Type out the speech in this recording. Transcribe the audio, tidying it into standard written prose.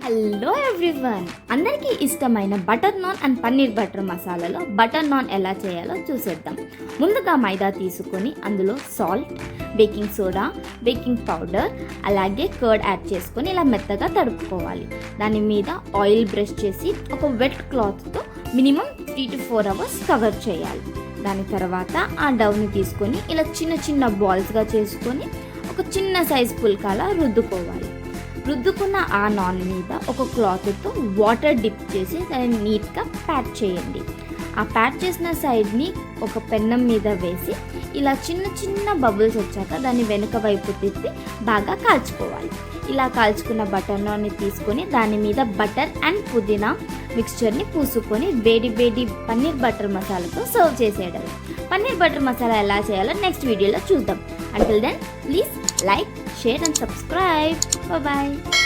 Hello everyone, అందరికీ ఇష్టమైన butter naan and paneer butter మసాలాలో బటర్ నాన్ ఎలా చేయాలో చూసేద్దాం. ముందుగా మైదా తీసుకొని అందులో salt, baking soda, baking powder, అలాగే కర్డ్ యాడ్ చేసుకొని ఇలా మెత్తగా తడుపుకోవాలి. దాని మీద ఆయిల్ బ్రష్ చేసి ఒక వెట్ క్లాత్తో మినిమం 3 to 4 hours కవర్ చేయాలి. దాని తర్వాత ఆ డౌని తీసుకొని ఇలా చిన్న చిన్న బాల్స్గా చేసుకొని ఒక చిన్న సైజ్ పుల్కాలా రుద్దుకోవాలి. రుద్దుకున్న ఆ నాన్ మీద ఒక క్లాత్తో వాటర్ డిప్ చేసి దాన్ని నీట్గా ప్యాక్ చేయండి. ఆ ప్యాక్ చేసిన సైడ్ని ఒక పెన్నం మీద వేసి ఇలా చిన్న చిన్న బబుల్స్ వచ్చాక దాన్ని వెనుక వైపు తిప్పి బాగా కాల్చుకోవాలి. ఇలా కాల్చుకున్న బటర్ నాన్ని తీసుకొని దాని మీద బటర్ అండ్ పుదీనా మిక్స్చర్ని పూసుకొని వేడి వేడి పన్నీర్ బటర్ మసాలాతో సర్వ్ చేసేయడం. పన్నీర్ బటర్ మసాలా ఎలా చేయాలో నెక్స్ట్ వీడియోలో చూద్దాం. Until then, please like, share and subscribe. Bye bye.